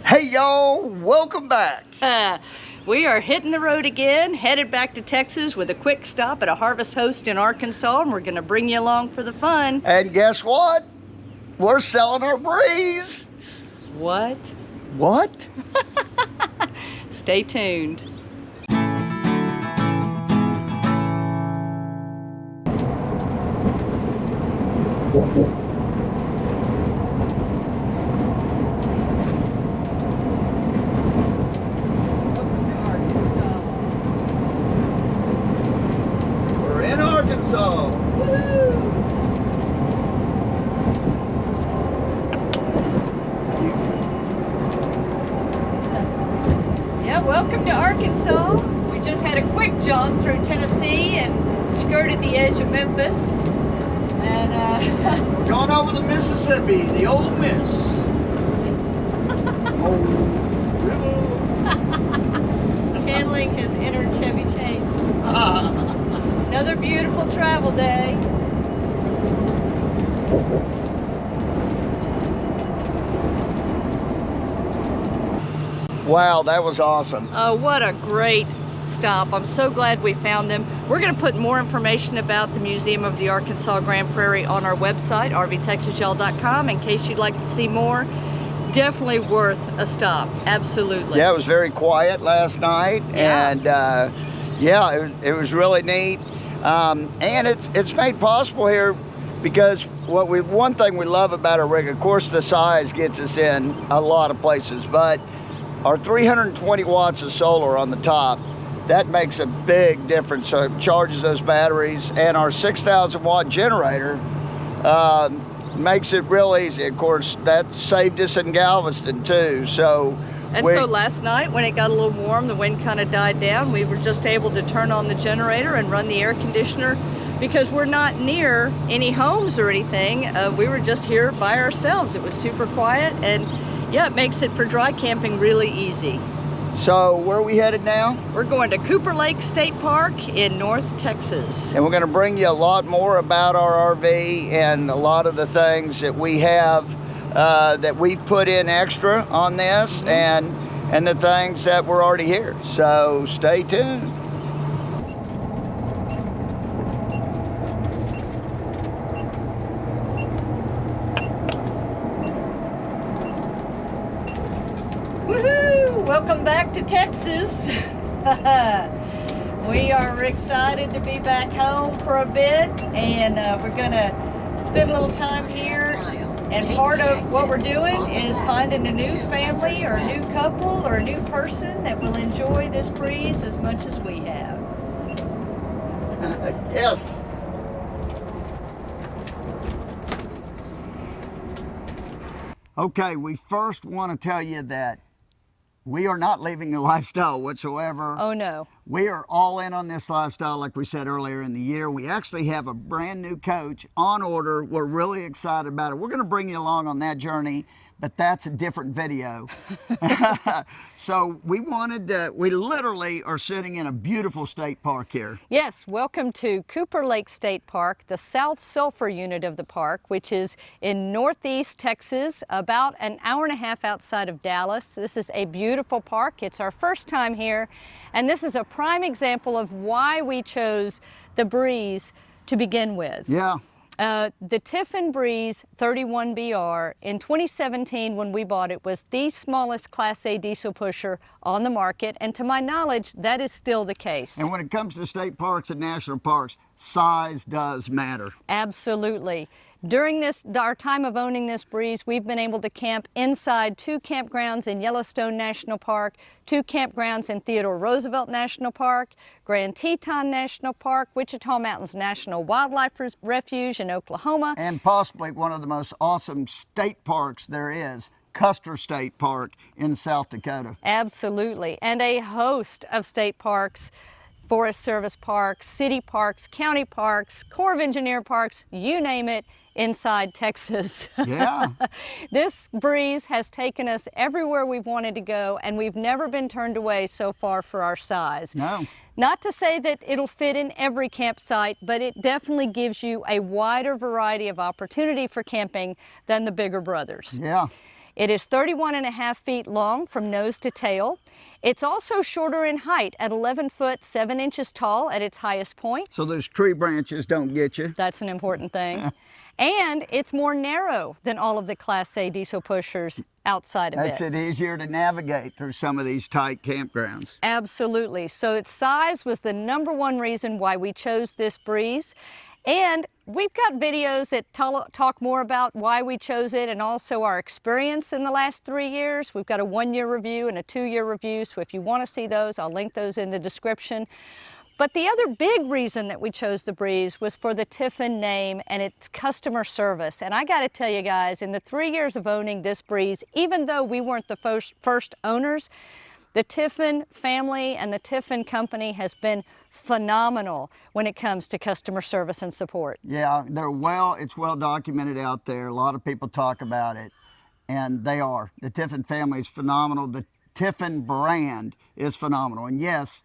Hey y'all, welcome back. We are hitting the road again, headed back to Texas with a quick stop at a Harvest Host in Arkansas, and we're going to bring you along for the fun. And guess what? We're selling our Breeze. What? What? Stay tuned. We're in Arkansas. Woo! Yeah, welcome to Arkansas. We just had a quick jaunt through Tennessee and skirted the edge of Memphis. And We're going over the Mississippi, the old Miss. Old river. channeling his inner Chevy Chase. Another beautiful travel day. Wow, that was awesome. Oh, what a great stop. I'm so glad we found them. We're going to put more information about the Museum of the Arkansas Grand Prairie on our website, rvtexasyall.com, in case you'd like to see more. Definitely worth a stop. Absolutely. Yeah, it was very quiet last night, Yeah. and yeah, it was really neat. And it's made possible here because one thing we love about our rig, of course, the size gets us in a lot of places, but our 320 watts of solar on the top, that makes a big difference. So it charges those batteries, and our 6,000 watt generator makes it real easy. Of course, that saved us in Galveston too. So so last night when it got a little warm, the wind kind of died down, we were just able to turn on the generator and run the air conditioner because we're not near any homes or anything. We were just here by ourselves. It was super quiet, and yeah, it makes it for dry camping really easy. So where are we headed now? We're going to Cooper Lake State Park in North Texas. And we're going to bring you a lot more about our RV and a lot of the things that we have that we've put in extra on this, and the things that were already here. So stay tuned. Woohoo! Welcome back to Texas. We are excited to be back home for a bit, and we're gonna spend a little time here. And part of what we're doing is finding a new family or a new couple or a new person that will enjoy this breeze as much as we have. Yes. Okay, we first want to tell you that we are not leaving the lifestyle whatsoever. Oh no. We are all in on this lifestyle, like we said earlier in the year. We actually have a brand new coach on order. We're really excited about it. We're going to bring you along on that journey, but that's a different video. So we literally are sitting in a beautiful state park here. Yes, welcome to Cooper Lake State Park, the South Sulphur unit of the park, which is in northeast Texas, about an hour and a half outside of Dallas. This is a beautiful park. It's our first time here, and this is a prime example of why we chose the Breeze to begin with. Yeah. The Tiffin Breeze 31BR in 2017 when we bought it was the smallest Class A diesel pusher on the market, and to my knowledge that is still the case. And when it comes to state parks and national parks, size does matter. Absolutely. During our time of owning this Breeze, we've been able to camp inside 2 campgrounds in Yellowstone National Park, 2 campgrounds in Theodore Roosevelt National Park, Grand Teton National Park, Wichita Mountains National Wildlife Refuge in Oklahoma. And possibly one of the most awesome state parks there is, Custer State Park in South Dakota. Absolutely. And a host of state parks, Forest Service parks, city parks, county parks, Corps of Engineer parks, you name it, inside Texas. Yeah. This Breeze has taken us everywhere we've wanted to go, and we've never been turned away so far for our size. No. Not to say that it'll fit in every campsite, but it definitely gives you a wider variety of opportunity for camping than the bigger brothers. Yeah. It is 31.5 feet long from nose to tail. It's also shorter in height at 11 foot 7 inches tall at its highest point. So those tree branches don't get you. That's an important thing. And it's more narrow than all of the Class A diesel pushers outside of Makes it easier to navigate through some of these tight campgrounds. Absolutely. So its size was the #1 reason why we chose this Breeze. And we've got videos that talk more about why we chose it and also our experience in the last 3 years. We've got a 1-year review and a 2-year review. So if you want to see those, I'll link those in the description. But the other big reason that we chose the Breeze was for the Tiffin name and its customer service. And I got to tell you guys, in the 3 years of owning this Breeze, even though we weren't the first owners, the Tiffin family and the Tiffin company has been phenomenal when it comes to customer service and support. Yeah, it's well documented out there. A lot of people talk about it, and they are. The Tiffin family is phenomenal. The Tiffin brand is phenomenal. And yes,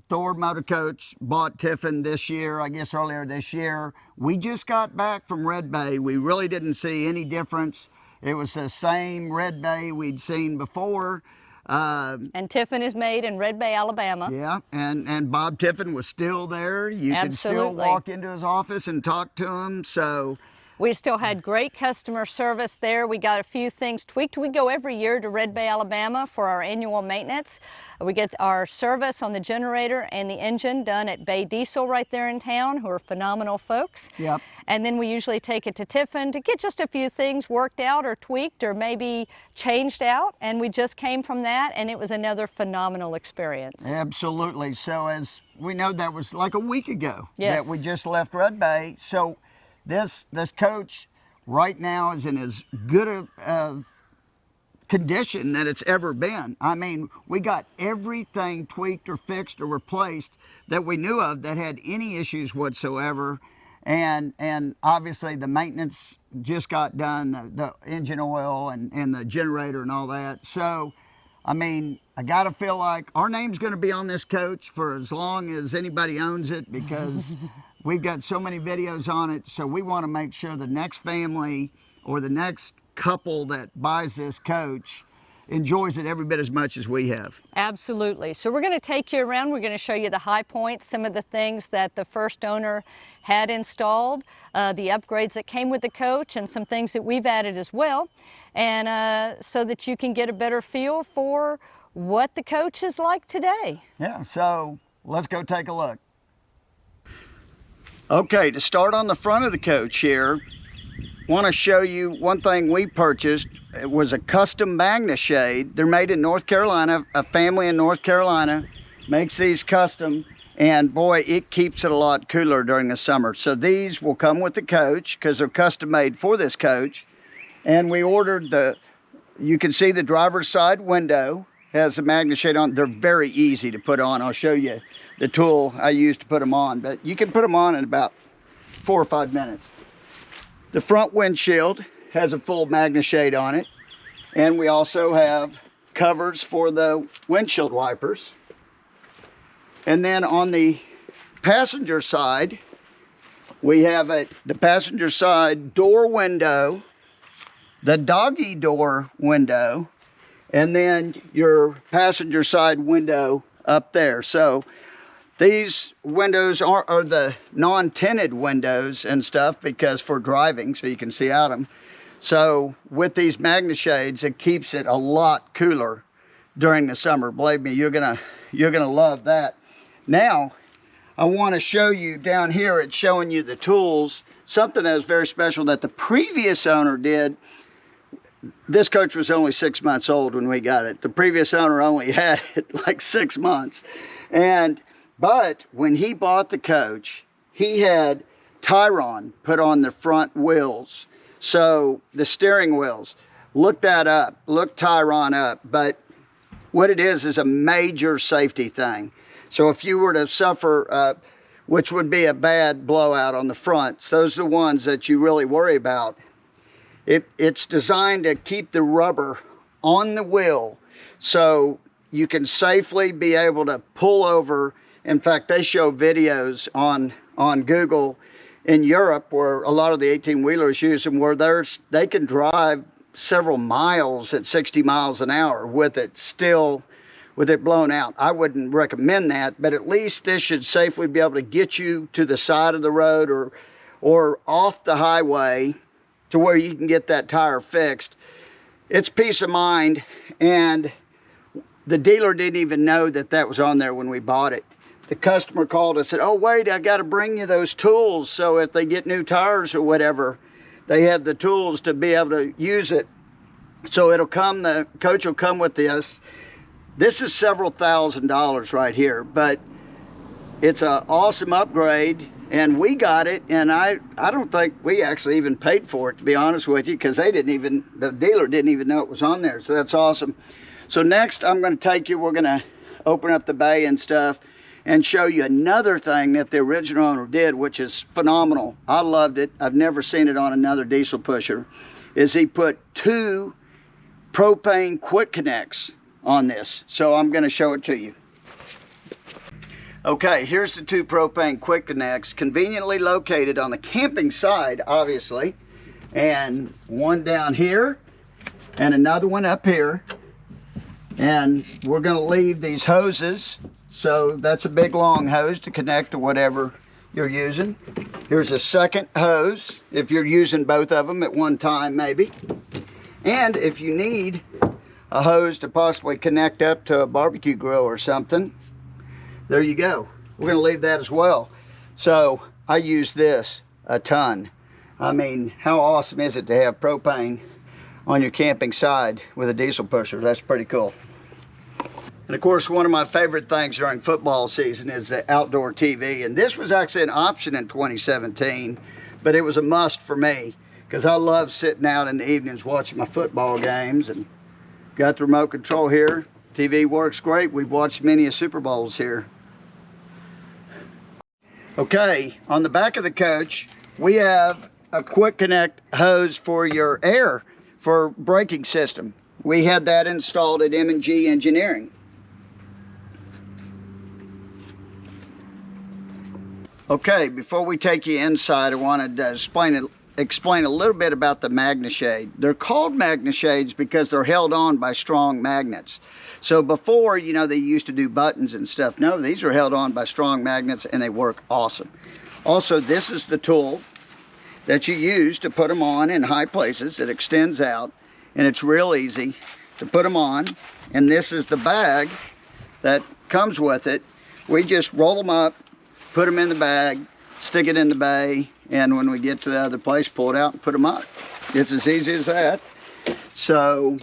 Thor Motor Coach bought Tiffin this year, I guess earlier this year. We just got back from Red Bay. We really didn't see any difference. It was the same Red Bay we'd seen before. And Tiffin is made in Red Bay, Alabama. Yeah, and Bob Tiffin was still there. You could still walk into his office and talk to him, so. We still had great customer service there. We got a few things tweaked. We go every year to Red Bay, Alabama for our annual maintenance. We get our service on the generator and the engine done at Bay Diesel right there in town, who are phenomenal folks. Yep. And then we usually take it to Tiffin to get just a few things worked out or tweaked or maybe changed out. And we just came from that, and it was another phenomenal experience. Absolutely. So as we know, that was like a week ago Yes. that we just left Red Bay. So this coach right now is in as good a condition that it's ever been. I mean, we got everything tweaked or fixed or replaced that we knew of that had any issues whatsoever. And obviously the maintenance just got done, the engine oil and the generator and all that. So, I mean, I gotta feel like our name's gonna be on this coach for as long as anybody owns it, because we've got so many videos on it. So we wanna make sure the next family or the next couple that buys this coach enjoys it every bit as much as we have. Absolutely. So we're going to take you around. We're going to show you the high points, some of the things that the first owner had installed, the upgrades that came with the coach, and some things that we've added as well, and so that you can get a better feel for what the coach is like today. Yeah, so let's go take a look. Okay, to start on the front of the coach here, want to show you one thing we purchased. It was a custom Magna Shade. They're made in North Carolina. A family in North Carolina makes these custom, and boy, it keeps it a lot cooler during the summer. So these will come with the coach because they're custom made for this coach. And we ordered you can see the driver's side window has a Magna Shade on. They're very easy to put on. I'll show you the tool I use to put them on, but you can put them on in about 4 or 5 minutes. The front windshield has a full Magna Shade on it, and we also have covers for the windshield wipers. And then on the passenger side, we have the passenger side door window, the doggy door window, and then your passenger side window up there. So these windows are the non-tinted windows and stuff, because for driving, so you can see out them. So with these Magna Shades, it keeps it a lot cooler during the summer. Believe me, you're gonna love that. Now, I want to show you down here. It's showing you the tools. Something that was very special that the previous owner did. This coach was only 6 months old when we got it. The previous owner only had it like 6 months, but when he bought the coach, he had Tyron put on the front wheels. So the steering wheels, look that up, look Tyron up. But what it is a major safety thing. So if you were to suffer, which would be a bad blowout on the fronts, those are the ones that you really worry about. It's designed to keep the rubber on the wheel so you can safely be able to pull over. In fact, they show videos on Google in Europe where a lot of the 18-wheelers use them, where they can drive several miles at 60 miles an hour with it blown out. I wouldn't recommend that, but at least this should safely be able to get you to the side of the road or off the highway to where you can get that tire fixed. It's peace of mind, and the dealer didn't even know that that was on there when we bought it. The customer called and said, oh wait, I got to bring you those tools so if they get new tires or whatever, they have the tools to be able to use it. So it'll come, the coach will come with this. This is several $1,000s right here, but it's an awesome upgrade, and we got it, and I don't think we actually even paid for it, to be honest with you, because the dealer didn't even know it was on there. So that's awesome. So next I'm going to take you, we're going to open up the bay and stuff and show you another thing that the original owner did, which is phenomenal. I loved it. I've never seen it on another diesel pusher. Is he put 2 propane quick connects on this. So I'm going to show it to you. Okay, here's the 2 propane quick connects, conveniently located on the camping side, obviously, and one down here and another one up here. And we're going to leave these hoses. So that's a big long hose to connect to whatever you're using. Here's a second hose if you're using both of them at one time maybe. And if you need a hose to possibly connect up to a barbecue grill or something, there you go. We're going to leave that as well. So I use this a ton. I mean, how awesome is it to have propane on your camping side with a diesel pusher? That's pretty cool. And of course, one of my favorite things during football season is the outdoor TV. And this was actually an option in 2017, but it was a must for me because I love sitting out in the evenings watching my football games. And got the remote control here. TV works great. We've watched many Super Bowls here. Okay, on the back of the coach, we have a quick connect hose for your air for braking system. We had that installed at M&G Engineering. Okay, before we take you inside, I wanted to explain a little bit about the Magna Shade. They're called Magna Shades because they're held on by strong magnets. So before, you know, they used to do buttons and stuff. No, these are held on by strong magnets and they work awesome. Also, this is the tool that you use to put them on in high places. It extends out and it's real easy to put them on. And this is the bag that comes with it. We just roll them up, put them in the bag, stick it in the bay, and when we get to the other place, pull it out and put them up. It's as easy as that. So,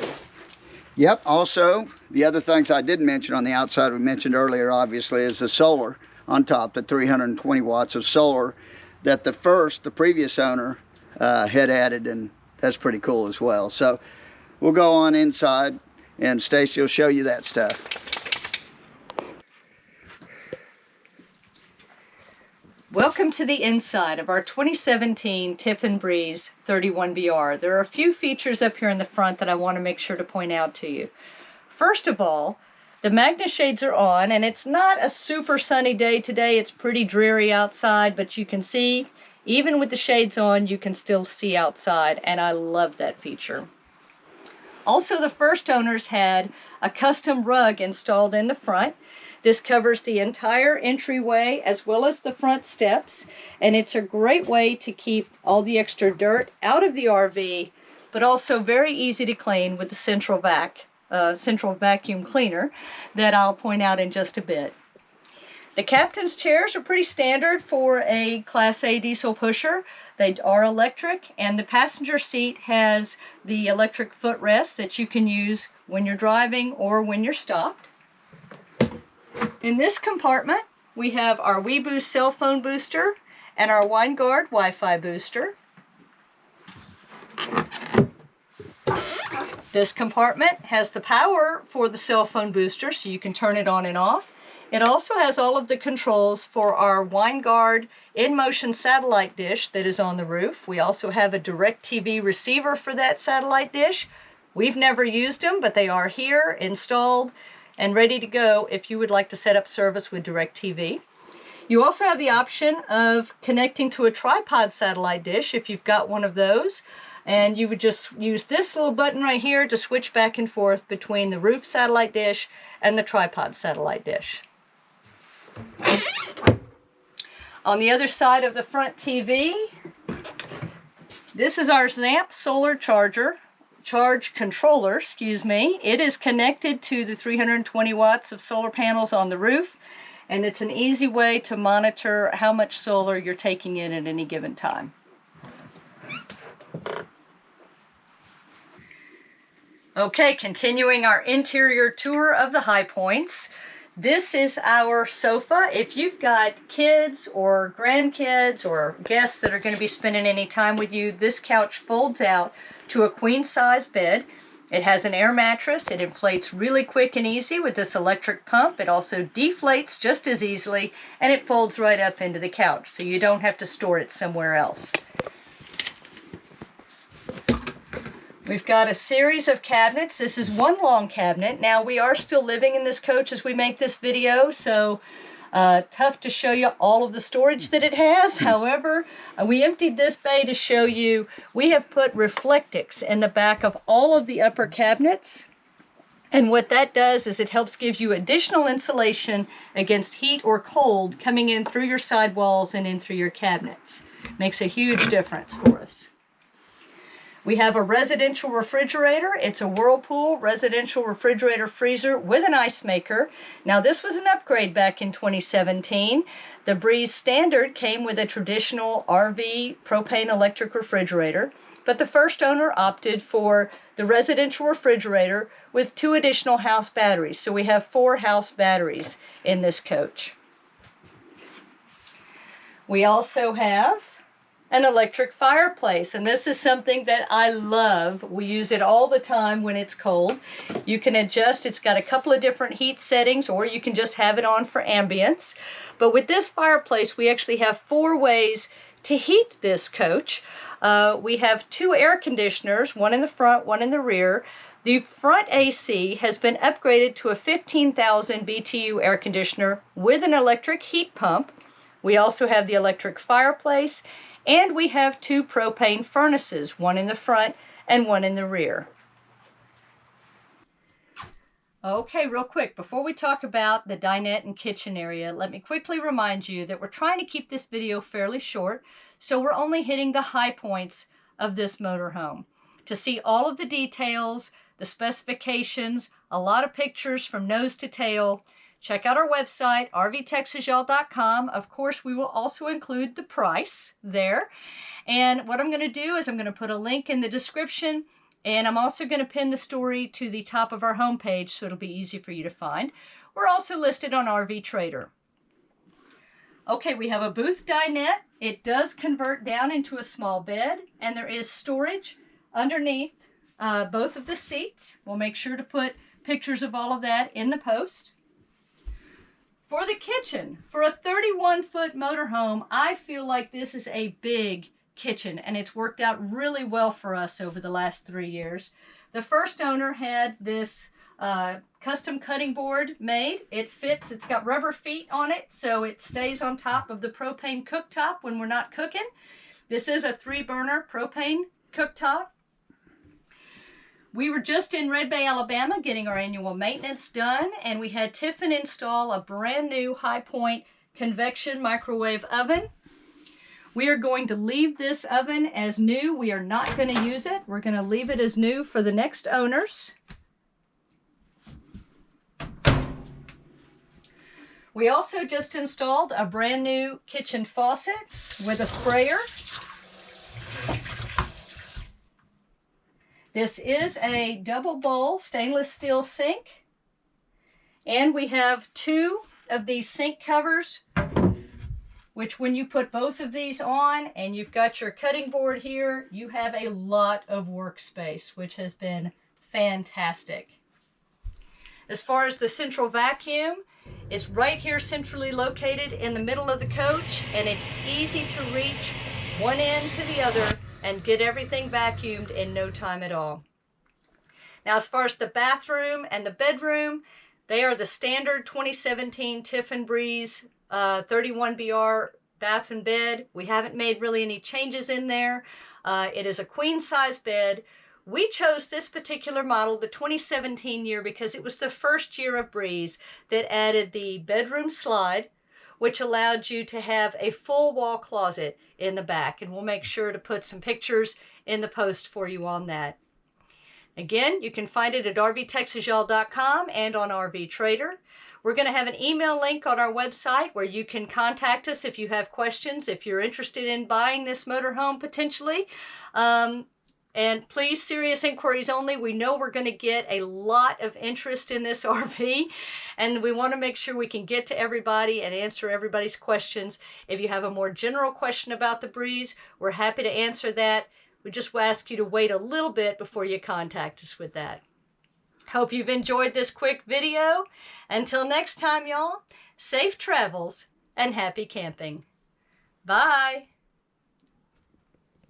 yep, also, the other things I didn't mention on the outside we mentioned earlier, obviously, is the solar on top, the 320 watts of solar that the previous owner had added, and that's pretty cool as well. So, we'll go on inside, and Stacy will show you that stuff. Welcome to the inside of our 2017 Tiffin Breeze 31BR. There are a few features up here in the front that I want to make sure to point out to you. First of all, the Magna Shades are on, and it's not a super sunny day today. It's pretty dreary outside, but you can see, even with the shades on, you can still see outside, and I love that feature. Also, the first owners had a custom rug installed in the front. This covers the entire entryway as well as the front steps, and it's a great way to keep all the extra dirt out of the RV, but also very easy to clean with the central vacuum cleaner that I'll point out in just a bit. The captain's chairs are pretty standard for a Class A diesel pusher. They are electric, and the passenger seat has the electric footrest that you can use when you're driving or when you're stopped. In this compartment, we have our WeBoost cell phone booster and our WineGuard Wi-Fi booster. This compartment has the power for the cell phone booster, so you can turn it on and off. It also has all of the controls for our WineGuard in-motion satellite dish that is on the roof. We also have a DirecTV receiver for that satellite dish. We've never used them, but they are here, installed, and ready to go if you would like to set up service with DirecTV. You also have the option of connecting to a tripod satellite dish if you've got one of those. And you would just use this little button right here to switch back and forth between the roof satellite dish and the tripod satellite dish. On the other side of the front TV, this is our ZAMP solar charge controller, excuse me. It is connected to the 320 watts of solar panels on the roof, and it's an easy way to monitor how much solar you're taking in at any given time. Okay, continuing our interior tour of the high points. This is our sofa. If you've got kids or grandkids or guests that are going to be spending any time with you, this couch folds out to a queen size bed. It has an air mattress. It inflates really quick and easy with this electric pump. It also deflates just as easily, and it folds right up into the couch, so you don't have to store it somewhere else. We've got a series of cabinets. This is one long cabinet. Now, we are still living in this coach as we make this video, so tough to show you all of the storage that it has. However, we emptied this bay to show you. We have put Reflectix in the back of all of the upper cabinets. And what that does is it helps give you additional insulation against heat or cold coming in through your sidewalls and in through your cabinets. Makes a huge difference for us. We have a residential refrigerator. It's a Whirlpool residential refrigerator freezer with an ice maker. Now, this was an upgrade back in 2017. The Breeze Standard came with a traditional RV propane electric refrigerator, but the first owner opted for the residential refrigerator with 2 additional house batteries. So we have 4 house batteries in this coach. We also have an electric fireplace, and this is something that I love. We use it all the time when it's cold. You can adjust. It's got a couple of different heat settings, or you can just have it on for ambience. But with this fireplace, we actually have 4 ways to heat this coach. We have 2 air conditioners, one in the front, one in the rear. The front AC has been upgraded to a 15,000 BTU air conditioner with an electric heat pump. We also have the electric fireplace, and we have 2 propane furnaces, one in the front and one in the rear. Okay, real quick, before we talk about the dinette and kitchen area, let me quickly remind you that we're trying to keep this video fairly short, so we're only hitting the high points of this motorhome. To see all of the details, the specifications, a lot of pictures from nose to tail, check out our website, rvtexasyall.com. Of course, we will also include the price there. And what I'm going to do is I'm going to put a link in the description, and I'm also going to pin the story to the top of our homepage so it'll be easy for you to find. We're also listed on RV Trader. Okay, we have a booth dinette. It does convert down into a small bed, and there is storage underneath both of the seats. We'll make sure to put pictures of all of that in the post. For the kitchen, for a 31-foot motorhome, I feel like this is a big kitchen, and it's worked out really well for us over the last 3 years. The first owner had this custom cutting board made. It fits, it's got rubber feet on it, so it stays on top of the propane cooktop when we're not cooking. This is a 3-burner propane cooktop. We were just in Red Bay, Alabama getting our annual maintenance done, and we had Tiffin install a brand new High Point convection microwave oven. We are going to leave this oven as new. We are not going to use it. We're going to leave it as new for the next owners. We also just installed a brand new kitchen faucet with a sprayer. This is a double bowl stainless steel sink, and we have 2 of these sink covers, which when you put both of these on and you've got your cutting board here, you have a lot of workspace, which has been fantastic. As far as the central vacuum, it's right here centrally located in the middle of the coach, and it's easy to reach one end to the other and get everything vacuumed in no time at all. Now, as far as the bathroom and the bedroom, they are the standard 2017 Tiffin Breeze 31BR bath and bed. We haven't made really any changes in there. It is a queen size bed. We chose this particular model, the 2017 year, because it was the first year of Breeze that added the bedroom slide, which allowed you to have a full wall closet in the back. And we'll make sure to put some pictures in the post for you on that. Again, you can find it at rvtexasyall.com and on RV Trader. We're going to have an email link on our website where you can contact us if you have questions, if you're interested in buying this motorhome potentially. And please, serious inquiries only. We know we're going to get a lot of interest in this RV, and we want to make sure we can get to everybody and answer everybody's questions. If you have a more general question about the Breeze, we're happy to answer that. We just ask you to wait a little bit before you contact us with that. Hope you've enjoyed this quick video. Until next time, y'all, safe travels and happy camping. Bye.